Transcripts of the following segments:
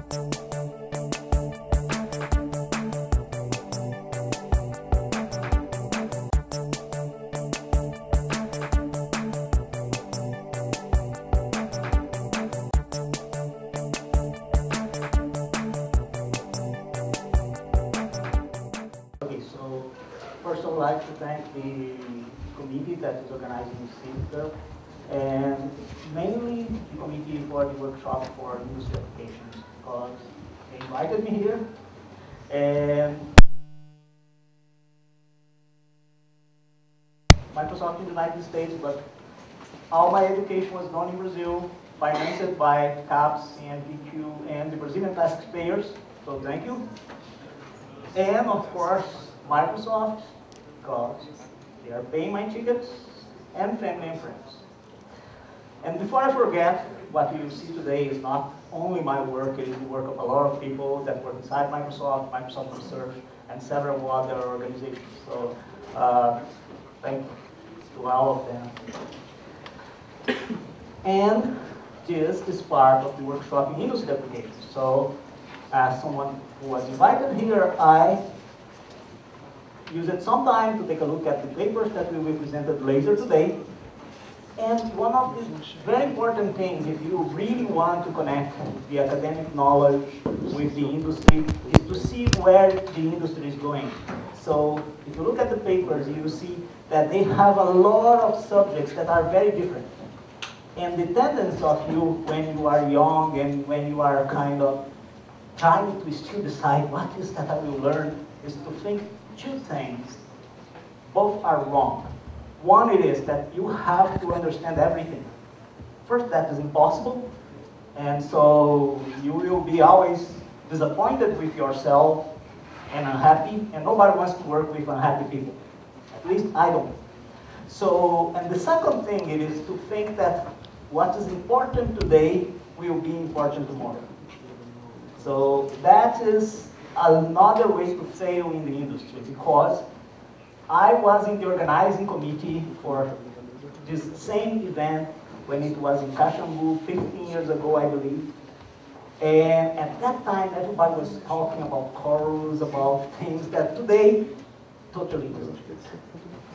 Okay, so first I would like to thank the committee that is organizing CEGRAPI, and mainly the committee for the workshop for industry applications, because they invited me here, and Microsoft in the United States, but all my education was done in Brazil, financed by CAPES and PQ and the Brazilian taxpayers, so thank you. And of course, Microsoft, because they are paying my tickets, and family and friends. And before I forget, what you see today is not only my work, it is the work of a lot of people that work inside Microsoft, Microsoft Research, and several other organizations. So thank you to all of them. And this is part of the workshop in industry applications. So as someone who was invited here, I used some time to take a look at the papers that will be presented later today. And one of the very important things, if you really want to connect the academic knowledge with the industry, is to see where the industry is going. So if you look at the papers, you see that they have a lot of subjects that are very different. And the tendency of you, when you are young and when you are kind of trying to still decide what is that I will learn, is to think two things. Both are wrong. One, it is that you have to understand everything. First, that is impossible, and so you will be always disappointed with yourself and unhappy, and nobody wants to work with unhappy people. At least I don't. So, and the second thing it is to think that what is important today will be important tomorrow. So that is another way to fail in the industry, because I was in the organizing committee for this same event when it was in Caxambu 15 years ago, I believe. And at that time, everybody was talking about chorus, about things that today totally different.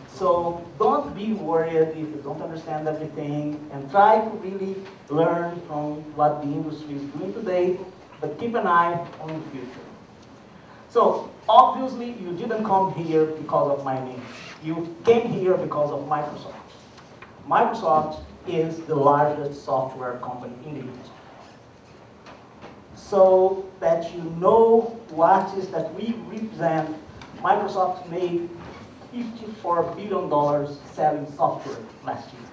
So don't be worried if you don't understand everything, and try to really learn from what the industry is doing today, but keep an eye on the future. So obviously you didn't come here because of my name. You came here because of Microsoft. Microsoft is the largest software company in the industry. So that you know what is that we represent, Microsoft made $54 billion selling software last year.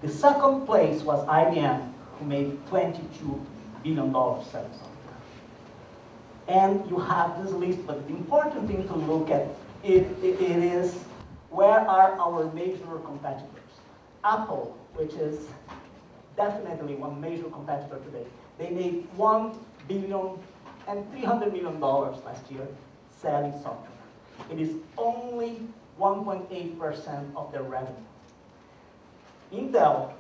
The second place was IBM, who made $22 billion selling software. And you have this list, but the important thing to look at it is where are our major competitors. Apple, which is definitely one major competitor today, they made $1 billion and $300 million last year selling software. It is only 1.8% of their revenue. Intel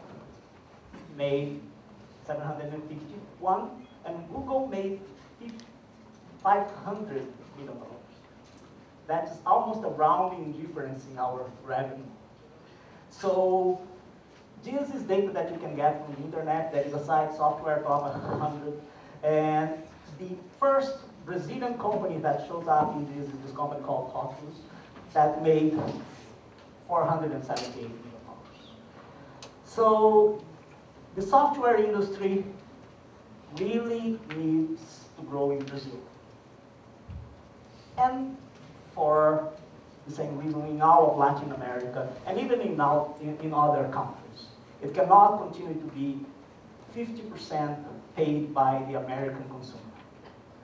made 751, and Google made $500 million. That is almost a rounding difference in our revenue. So this is data that you can get from the internet. There is a site, Software Top 100, and the first Brazilian company that shows up in this is this company called TOTVS that made $478 million. So the software industry really needs to grow in Brazil. And for the same reason in all of Latin America, and even in other countries. It cannot continue to be 50% paid by the American consumer.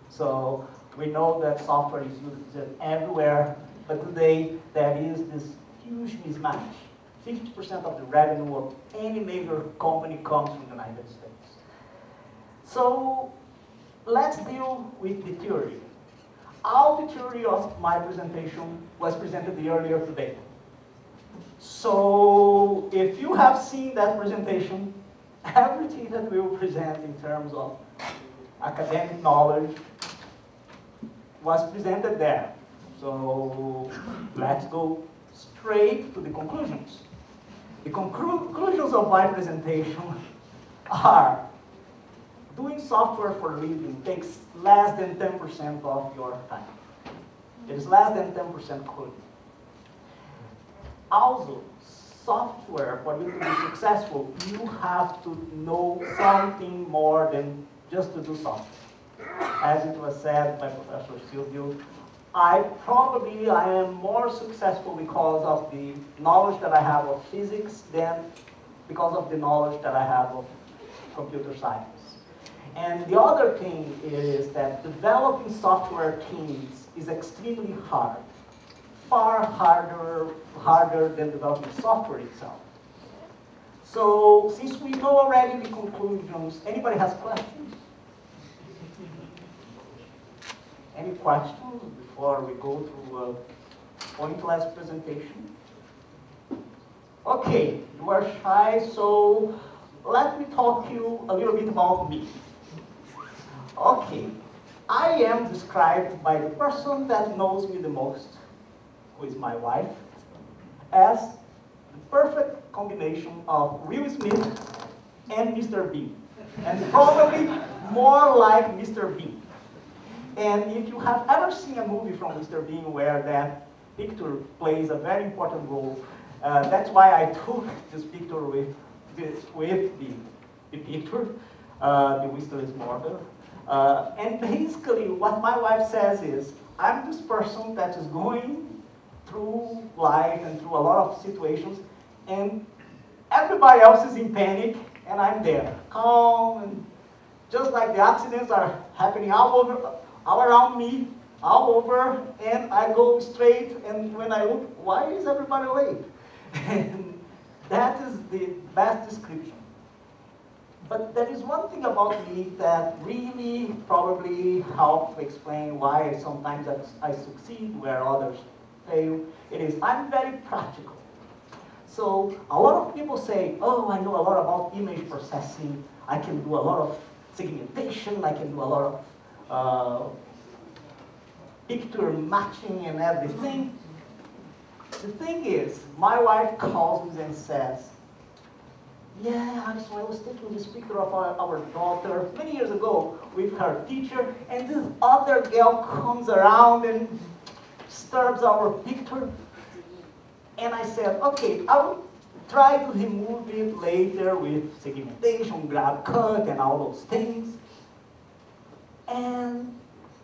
So we know that software is used everywhere, but today there is this huge mismatch. 50% of the revenue of any major company comes from the United States. So let's deal with the theory. All the theory of my presentation was presented earlier today. So if you have seen that presentation, everything that we will present in terms of academic knowledge was presented there. So let's go straight to the conclusions. The conclusions of my presentation are: doing software for a living takes less than 10% of your time. It is less than 10% coding. Also, software, for you to be successful, you have to know something more than just to do software. As it was said by Professor Silvio, I am more successful because of the knowledge that I have of physics than because of the knowledge that I have of computer science. And the other thing is that developing software teams is extremely hard. Far harder than developing software itself. So, since we know already the conclusions, anybody has questions? Any questions before we go through a pointless presentation? Okay, you are shy, so let me talk to you a little bit about me. Okay, I am described by the person that knows me the most, who is my wife, as the perfect combination of Will Smith and Mr. Bean. And probably more like Mr. Bean. And if you have ever seen a movie from Mr. Bean where that picture plays a very important role, that's why I took this picture with the picture, the Whistler is Murder. And basically what my wife says is, I'm this person that is going through life and through a lot of situations, and everybody else is in panic, and I'm there, calm, and just like the accidents are happening all around me, all over, and I go straight, and when I look, why is everybody late? And that is the best description. But there is one thing about me that really probably helps to explain why sometimes I succeed where others fail. It is, I'm very practical. So a lot of people say, oh, I know a lot about image processing. I can do a lot of segmentation. I can do a lot of picture matching and everything. The thing is, my wife calls me and says, yeah, so I was taking this picture of our daughter many years ago with her teacher, and this other girl comes around and disturbs our picture. And I said, okay, I will try to remove it later with segmentation, grab cut, and all those things. And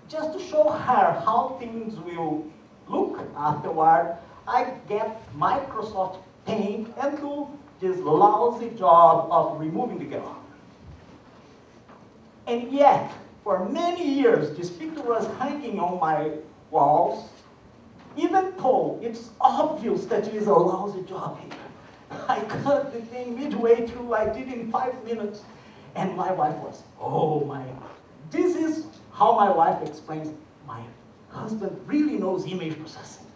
just to show her how things will look afterward, I get Microsoft Paint and do this lousy job of removing the girl. And yet, for many years, this picture was hanging on my walls, even though it's obvious that it is a lousy job here. I cut the thing midway through, I did it in 5 minutes, and my wife was, oh my. This is how my wife explains, my husband really knows image processing.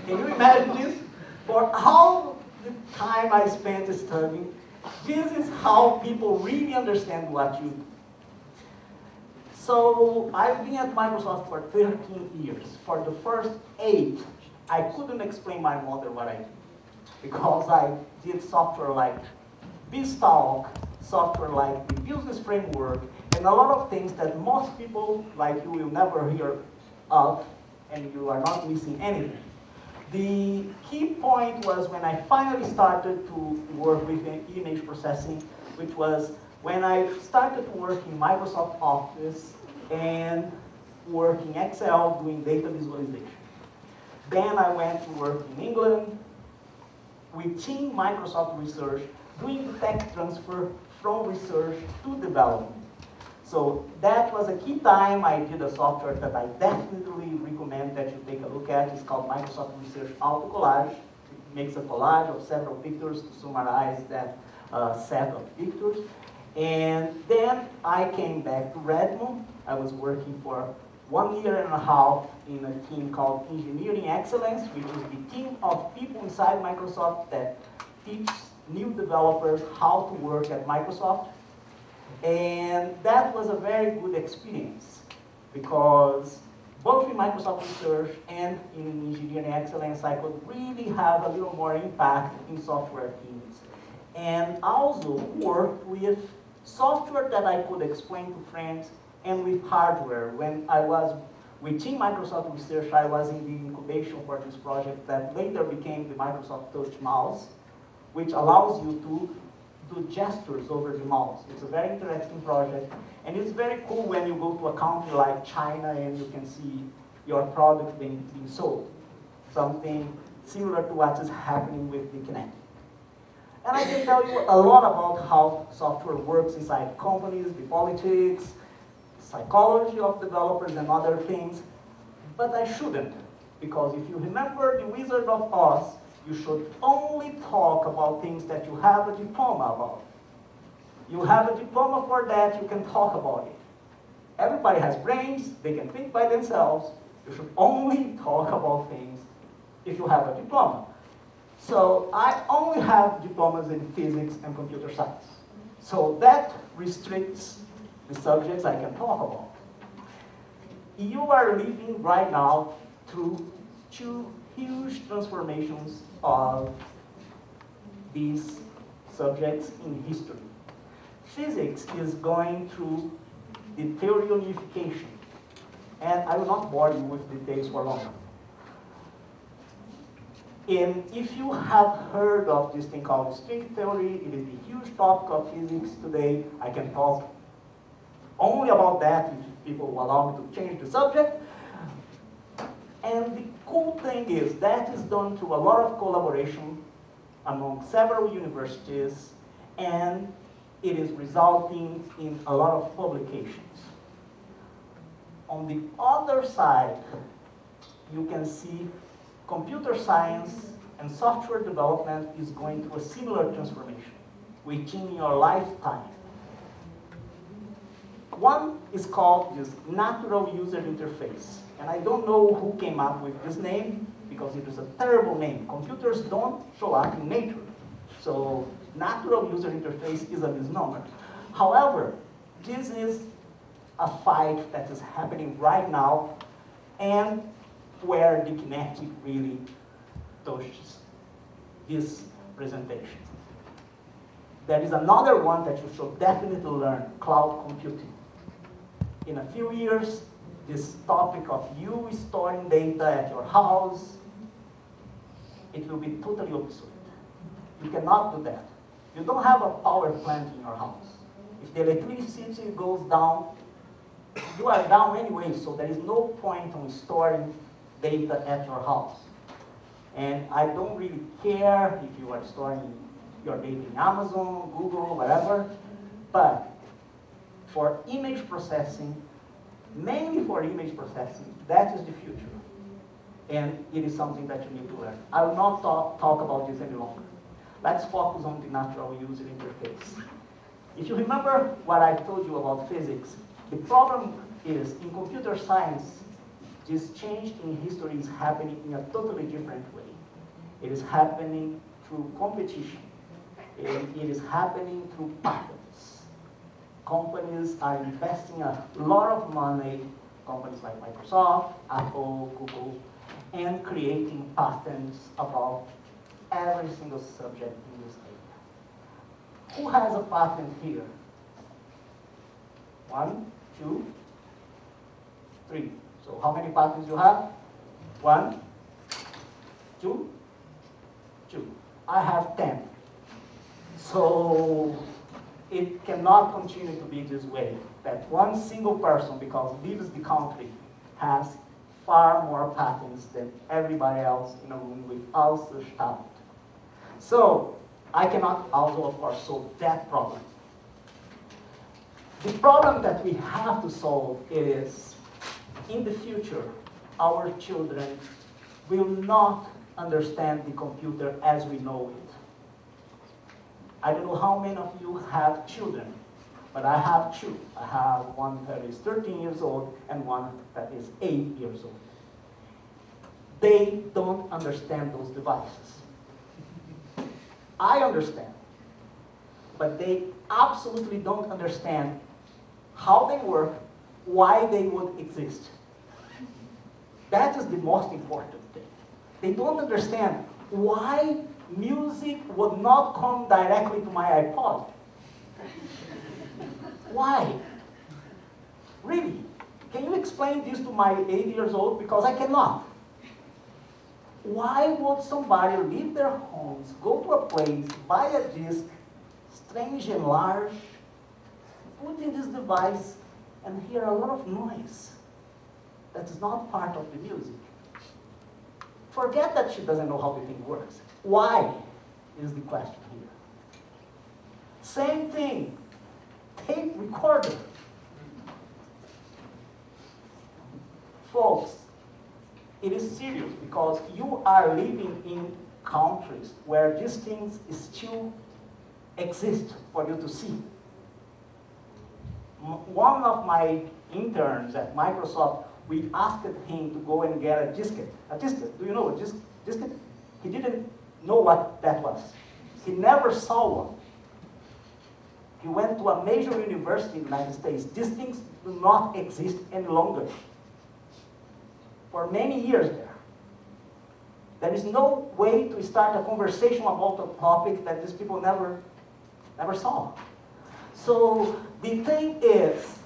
Can you imagine this? For all the time I spent studying, this is how people really understand what you do. So I've been at Microsoft for 13 years. For the first 8, I couldn't explain my mother what I did, because I did software like BizTalk, software like the business framework, and a lot of things that most people like you will never hear of, and you are not missing anything. The key point was when I finally started to work with image processing, which was when I started to work in Microsoft Office and work in Excel doing data visualization. Then I went to work in England with Team Microsoft Research, doing tech transfer from research to development. So that was a key time. I did a software that I definitely recommend that you take a look at. It's called Microsoft Research Auto Collage. It makes a collage of several pictures to summarize that set of pictures. And then I came back to Redmond. I was working for 1.5 years in a team called Engineering Excellence, which is the team of people inside Microsoft that teach new developers how to work at Microsoft. And that was a very good experience because both in Microsoft Research and in Engineering Excellence, I could really have a little more impact in software teams. And also work with software that I could explain to friends and with hardware. When I was within Microsoft Research, I was in the incubation for this project that later became the Microsoft Touch Mouse, which allows you to do gestures over the mouse. It's a very interesting project, and it's very cool when you go to a country like China and you can see your product being sold. Something similar to what is happening with the Kinect. And I can tell you a lot about how software works inside companies, the politics, psychology of developers and other things, but I shouldn't, because if you remember the Wizard of Oz, you should only talk about things that you have a diploma about. You have a diploma for that, you can talk about it. Everybody has brains, they can think by themselves. You should only talk about things if you have a diploma. So I only have diplomas in physics and computer science. So that restricts the subjects I can talk about. You are living right now through two huge transformations of these subjects in history. Physics is going through the theory unification, and I will not bore you with details for long. And if you have heard of this thing called string theory, it is a huge topic of physics today. I can talk only about that if people will allow me to change the subject. And the cool thing is that is done through a lot of collaboration among several universities, and it is resulting in a lot of publications. On the other side, you can see computer science and software development is going through a similar transformation within your lifetime. One is called this natural user interface. And I don't know who came up with this name because it is a terrible name. Computers don't show up in nature. So natural user interface is a misnomer. However, this is a fight that is happening right now and where the Kinect really touches this presentation. There is another one that you should definitely learn, cloud computing. In a few years, this topic of you storing data at your house, it will be totally obsolete. You cannot do that. You don't have a power plant in your house. If the electricity goes down, you are down anyway, so there is no point on storing data at your house. And I don't really care if you are storing your data in Amazon, Google, whatever, but for image processing, mainly for image processing, that is the future. And it is something that you need to learn. I will not talk about this any longer. Let's focus on the natural user interface. If you remember what I told you about physics, the problem is in computer science, this change in history is happening in a totally different way. It is happening through competition. It is happening through patents. Companies are investing a lot of money, companies like Microsoft, Apple, Google, and creating patents about every single subject in this area. Who has a patent here? 1, 2, 3. So how many patents you have? 1, 2, 2. I have 10. So it cannot continue to be this way, that one single person, because leaves the country, has far more patents than everybody else in a room with all such talent. So I cannot also, of course, solve that problem. The problem that we have to solve is, in the future, our children will not understand the computer as we know it. I don't know how many of you have children, but I have two. I have one that is 13 years old and one that is 8 years old. They don't understand those devices. I understand, but they absolutely don't understand how they work, why they would exist. That is the most important thing. They don't understand why music would not come directly to my iPod. Why? Really? Can you explain this to my 8 years old? Because I cannot. Why would somebody leave their homes, go to a place, buy a disc, strange and large, put in this device, and hear a lot of noise that is not part of the music? Forget that she doesn't know how the thing works. Why is the question here? Same thing, tape recorder. Folks, it is serious because you are living in countries where these things still exist for you to see. One of my interns at Microsoft, we asked him to go and get a diskette. A diskette, do you know a diskette? He didn't know what that was. He never saw one. He went to a major university in the United States. These things do not exist any longer. For many years there. There is no way to start a conversation about a topic that these people never saw. So the thing is,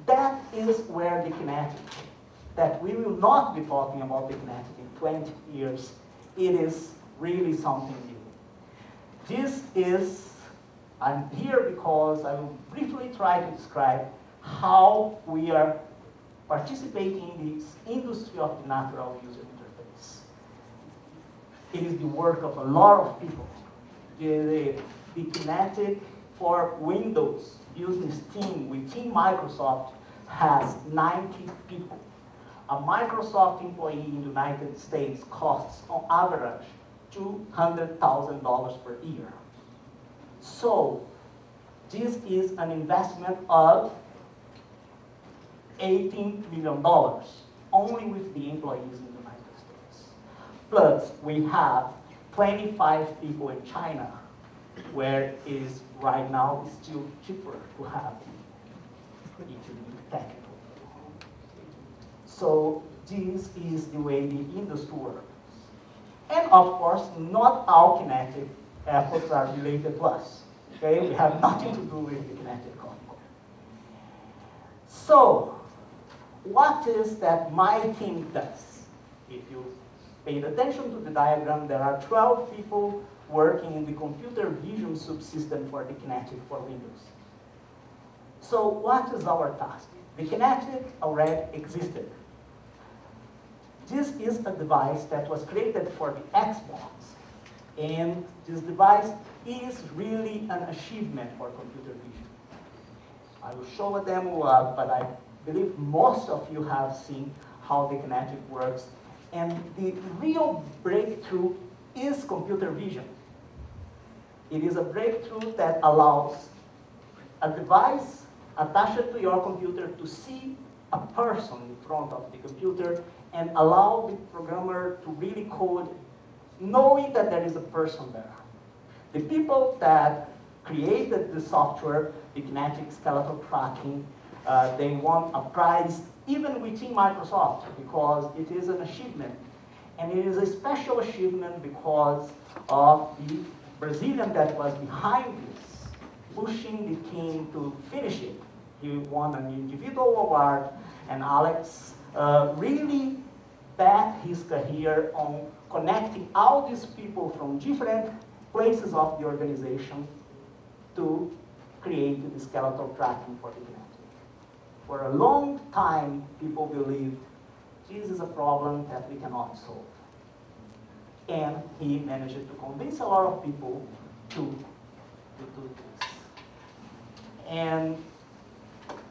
that is where the kinetic, that we will not be talking about the kinetic in 20 years. It is really something new. This is, I'm here because I will briefly try to describe how we are participating in this industry of the natural user interface. It is the work of a lot of people. The kinetic for Windows using Steam within Microsoft has 90 people. A Microsoft employee in the United States costs on average $200,000 per year. So this is an investment of $18 million only with the employees in the United States. Plus, we have 25 people in China, where it is right now still cheaper to have technical. So this is the way the industry works. And of course, not all kinetic efforts are related to us. Okay, we have nothing to do with the kinetic control. So, what is that my team does? If you paid attention to the diagram, there are 12 people working in the computer vision subsystem for the kinetic for Windows. So what is our task? The kinetic already existed. This is a device that was created for the Xbox. And this device is really an achievement for computer vision. I will show a demo, but I believe most of you have seen how the kinetic works. And the real breakthrough is computer vision. It is a breakthrough that allows a device attached to your computer to see a person in front of the computer and allow the programmer to really code knowing that there is a person there. The people that created the software, the kinetic skeletal tracking, they won a prize even within Microsoft because it is an achievement. And it is a special achievement because of the Brazilian that was behind this, pushing the team to finish it. He won an individual award, and Alex really bet his career on connecting all these people from different places of the organization to create the skeletal tracking for the kinetic. For a long time, people believed this is a problem that we cannot solve. And he managed to convince a lot of people to do this. And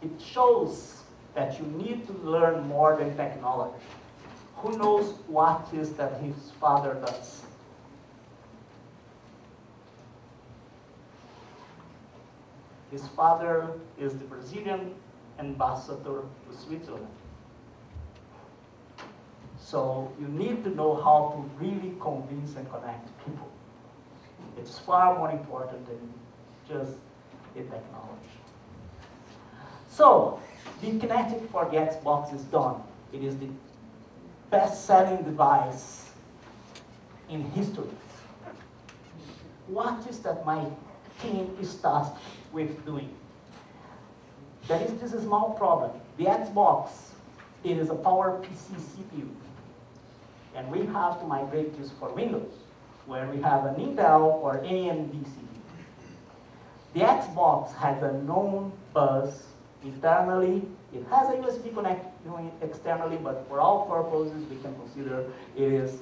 it shows that you need to learn more than technology. Who knows what is that his father does? His father is the Brazilian ambassador to Switzerland. So you need to know how to really convince and connect people. It's far more important than just the technology. So, the Kinetic for the Xbox is done. It is the best-selling device in history. What is that my team is tasked with doing? There is this small problem. The Xbox, it is a Power PC CPU. And we have to migrate this for Windows, where we have an Intel or AMD CPU. The Xbox has a known bus internally. It has a USB connect externally, but for all purposes, we can consider it is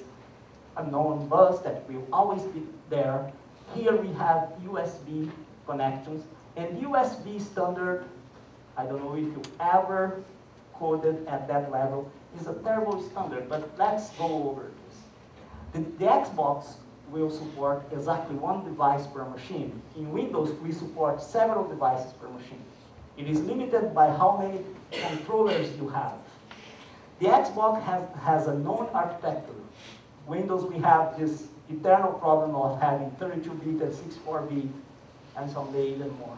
a known bus that will always be there. Here we have USB connections, and USB standard, I don't know if you ever coded at that level, is a terrible standard, but let's go over this. The Xbox will support exactly one device per machine. In Windows, we support several devices per machine. It is limited by how many controllers you have. The Xbox has a known architecture. Windows, we have this eternal problem of having 32-bit and 64-bit, and someday even more.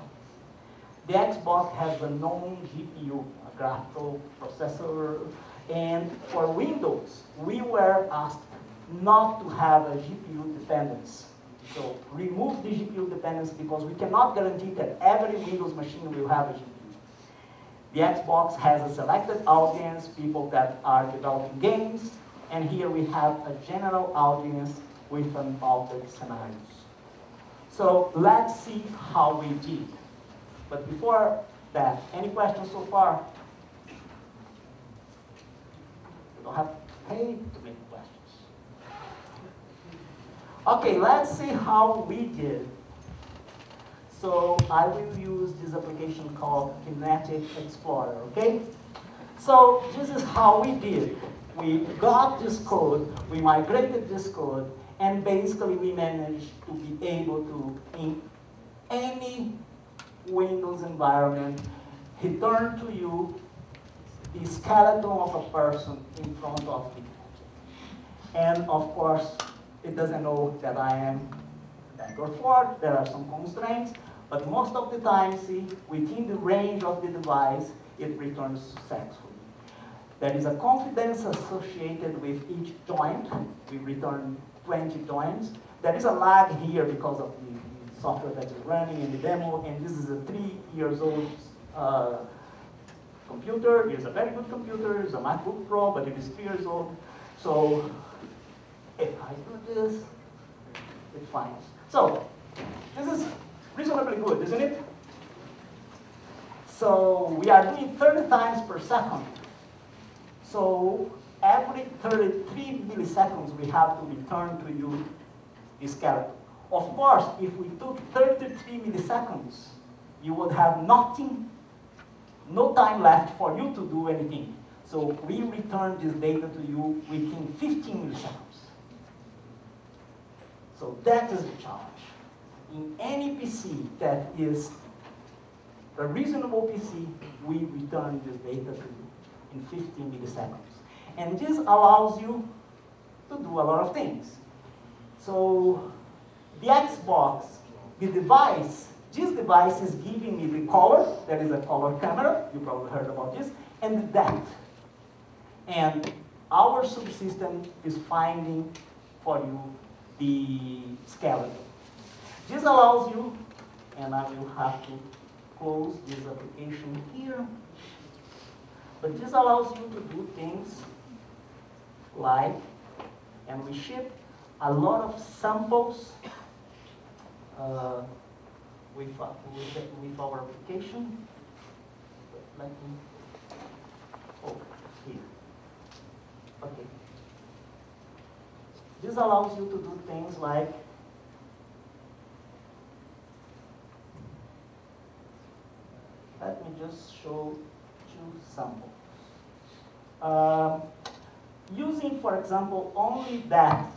The Xbox has a known GPU, a graphical processor, and for Windows, we were asked not to have a GPU dependence. So remove the GPU dependence because we cannot guarantee that every Windows machine will have a GPU. The Xbox has a selected audience, people that are developing games, and here we have a general audience with unaltered scenarios. So let's see how we did. But before that, any questions so far? You don't have to pay to make questions. Okay, let's see how we did. So I will use this application called Kinetic Explorer, okay? So this is how we did. We got this code, we migrated this code, and basically we managed to be able to, in any Windows environment, return to you the skeleton of a person in front of me. And of course, it doesn't know that I am back or forth. There are some constraints, but most of the time, see, within the range of the device, it returns successfully. There is a confidence associated with each joint. We return 20 joints. There is a lag here because of the software that is running in the demo, and this is a 3-year-old computer. It is a very good computer. It's a MacBook Pro, but it is 3 years old. So if I do this, it finds. So this is reasonably good, isn't it? So we are doing 30 times per second. So every 33 milliseconds, we have to return to you this skeleton. Of course, if we took 33 milliseconds, you would have nothing, no time left for you to do anything. So we return this data to you within 15 milliseconds. So that is the challenge. In any PC that is a reasonable PC, we return this data to you in 15 milliseconds. And this allows you to do a lot of things. So the Xbox, the device, this device is giving me the color, that is a color camera, you probably heard about this, and the depth. And our subsystem is finding for you the skeleton. This allows you, and I will have to close this application here, but this allows you to do things like, and we ship a lot of samples with our application. Let me, oh, here. Okay. This allows you to do things like let me just show 2 samples. Using, for example, only depth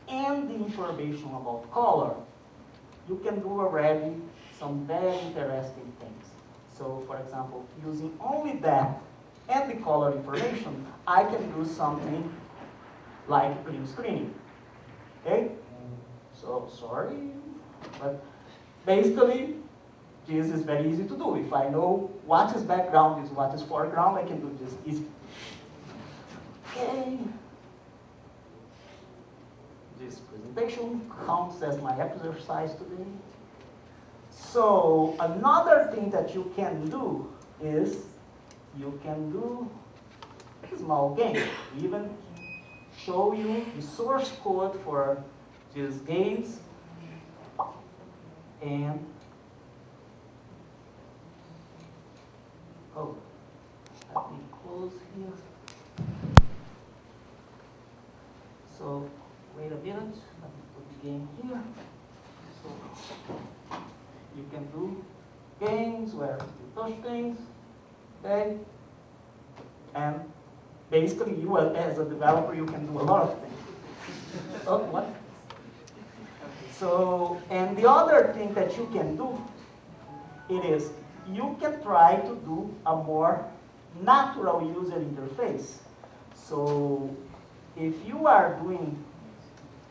and the information about color, you can do already some very interesting things. So, for example, using only depth and the color information, I can do something like green screening. Okay? So sorry, but basically, this is very easy to do. If I know what is background is what is foreground, I can do this easy. Okay. This presentation counts as my exercise today. So another thing that you can do is you can do a small game. We even show you the source code for these games. And oh, let me close here. So wait a minute, let me put the game here. So you can do games where you touch things, okay? And basically you as a developer, you can do a lot of things. Oh, what? So, and the other thing that you can do, it is, you can try to do a more natural user interface. So, if you are doing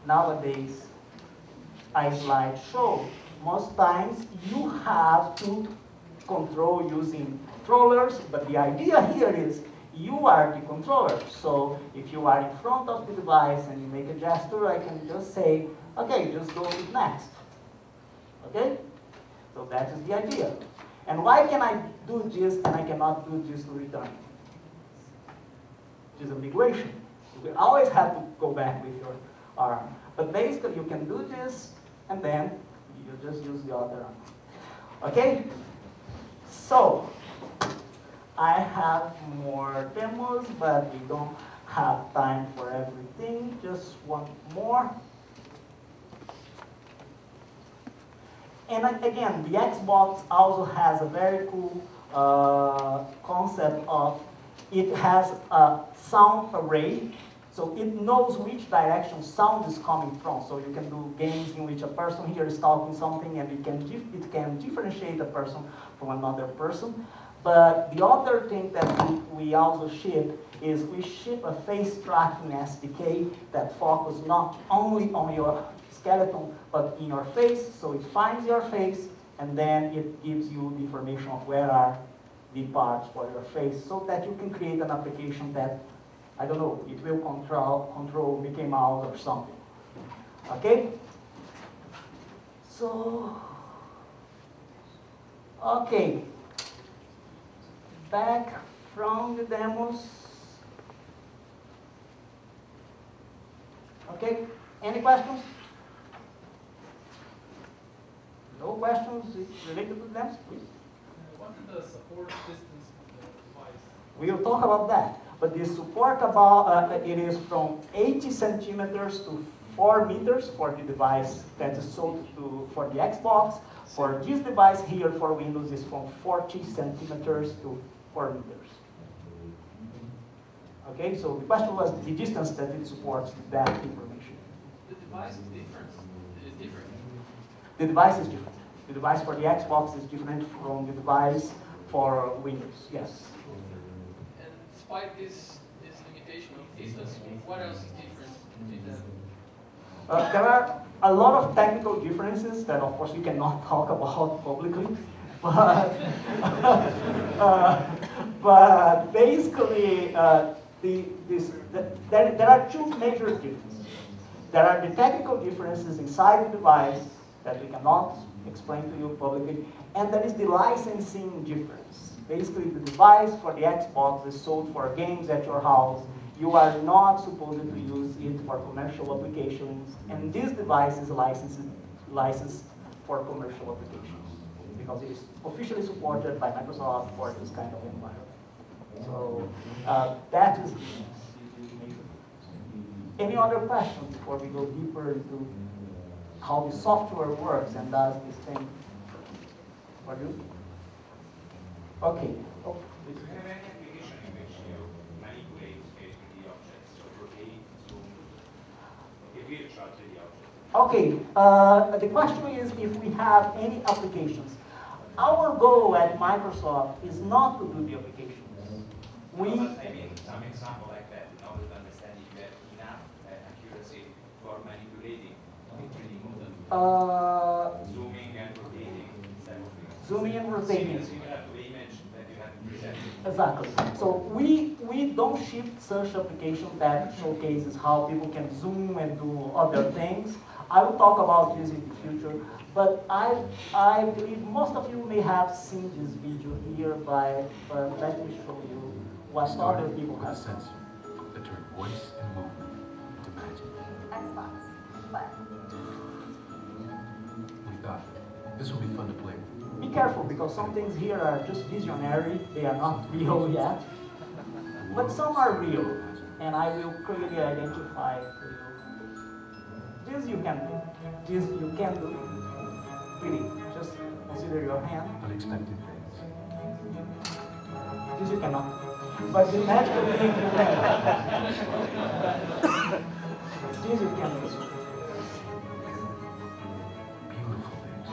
nowadays a slideshow, most times you have to control using controllers, but the idea here is you are the controller. So if you are in front of the device and you make a gesture, I can just say, okay, just go to next. Okay? So that is the idea. And why can I do this and I cannot do this to return? Which is a migration. You will always have to go back with your arm. But basically you can do this and then you just use the other arm. Okay? So, I have more demos, but we don't have time for everything. Just one more. And again, the Xbox also has a very cool concept of, it has a sound array, so it knows which direction sound is coming from. So you can do games in which a person here is talking something and it can differentiate a person from another person. But the other thing that we also ship is we ship a face tracking SDK that focuses not only on your skeleton, but in your face. So it finds your face, and then it gives you the information of where are the parts for your face, so that you can create an application that, I don't know, it will control Mickey Mouse or something. Okay? So, okay. Back from the demos. Okay, any questions? No questions related to them, please? What is the support distance of the device? We will talk about that. But the support about, it is from 80 centimeters to 4 meters for the device that is sold for the Xbox. For this device here for Windows is from 40 centimeters to 4 meters. Okay, so the question was the distance that it supports that information. The device is different. The device is different. The device for the Xbox is different from the device for Windows, yes. And despite this limitation of distance, what else is different between them? There are a lot of technical differences that, of course, we cannot talk about publicly. But basically, there are two major differences. There are the technical differences inside the device that we cannot explain to you publicly, and there is the licensing difference. Basically, the device for the Xbox is sold for games at your house. You are not supposed to use it for commercial applications, and this device is licensed for commercial applications because it is officially supported by Microsoft for this kind of environment. So that is the major difference. Any other questions before we go deeper into how the software works and does this thing for you? Okay. Oh, do you have any application in which you manipulate basically the objects, so rotate, zoom, give virtual to the object? Okay, the question is if we have any applications. Our goal at Microsoft is not to do the applications. I mean, some example like that, in order to understand if you have enough accuracy for manipulating with 3D models. Zooming and rotating simultaneously. Zooming and rotating. Similar to the image that you have presented. Exactly. So we don't ship such application that showcases how people can zoom and do other things. I will talk about this in the future, but I believe most of you may have seen this video here, but let me show you what other people have seen. That turn voice and movement into magic. Xbox. What? We thought this would be fun to play. Be careful, because some things here are just visionary. They are not real yet. But some are real, and I will clearly identify to you. This you can do. This you can do. Really, just consider your hand. Unexpected things. This you cannot. But the magical thing you can. This you can do. Beautiful things.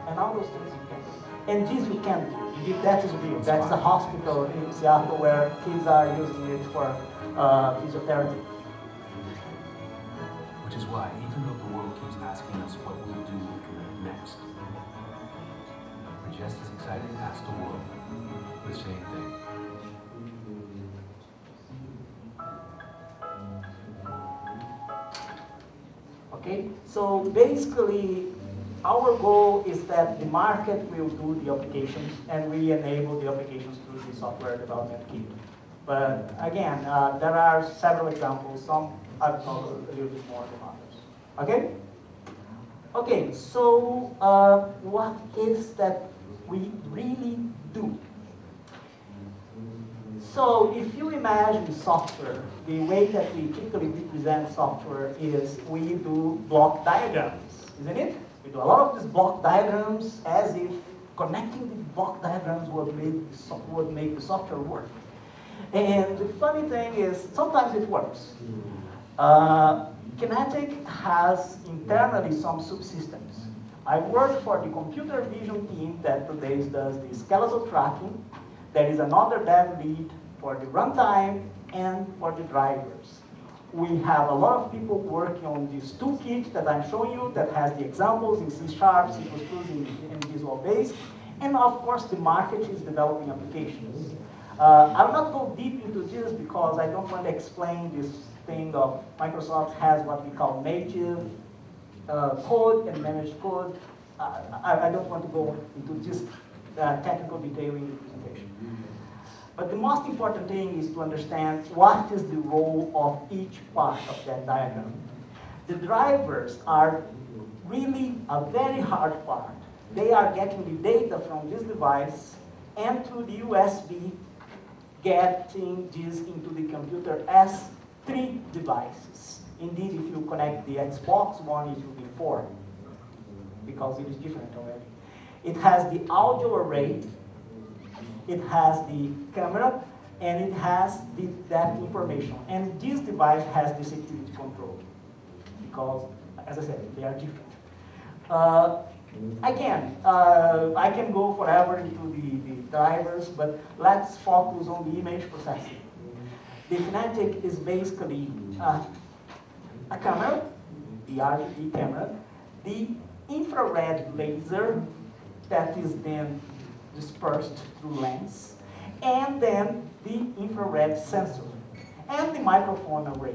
And all those things you can do. And this you can do. Indeed, that is real. That is a hospital in Seattle where kids are using it for physiotherapy. Which is why, even though the world keeps asking us what we'll do next, we're just as excited to ask the world the same thing. Okay, so basically, our goal is that the market will do the applications and we enable the applications through the software development kit. But again, there are several examples. Some I'll talk a little bit more than others. Okay? Okay, so what is that we really do? So if you imagine software, the way that we typically represent software is we do block diagrams, isn't it? We do a lot of these block diagrams as if connecting the block diagrams would make the software work. And the funny thing is, sometimes it works. Kinetic has internally some subsystems. I work for the computer vision team that today does the skeletal tracking. There is another dev lead for the runtime and for the drivers. We have a lot of people working on this toolkit that I'm showing you that has the examples in C#, C++, in Visual Basic. And of course, the market is developing applications. I'll not go deep into this because I don't want to explain this thing of Microsoft has what we call native code and managed code. I don't want to go into this technical detail in the presentation. But the most important thing is to understand what is the role of each part of that diagram. The drivers are really a very hard part. They are getting the data from this device and through the USB getting this into the computer as 3 devices. Indeed, if you connect the Xbox One, it will be 4, because it is different already. It has the audio array, it has the camera, and it has that information. And this device has the security control, because, as I said, they are different. Again, I can go forever into the drivers, but let's focus on the image processing. The Kinetic is basically a camera, the RGB camera, the infrared laser that is then dispersed through lens, and then the infrared sensor, and the microphone array.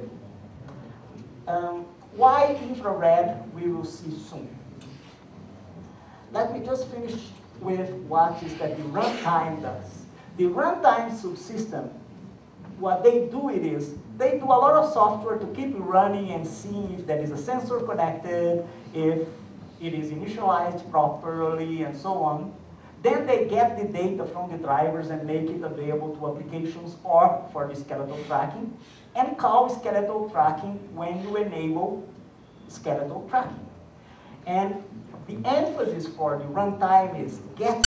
Why infrared, we will see soon. Let me just finish with what is that the runtime does. The runtime subsystem, what they do is, they do a lot of software to keep running and see if there is a sensor connected, if it is initialized properly, and so on. Then they get the data from the drivers and make it available to applications or for the skeletal tracking, and call skeletal tracking when you enable skeletal tracking. And the emphasis for the runtime is get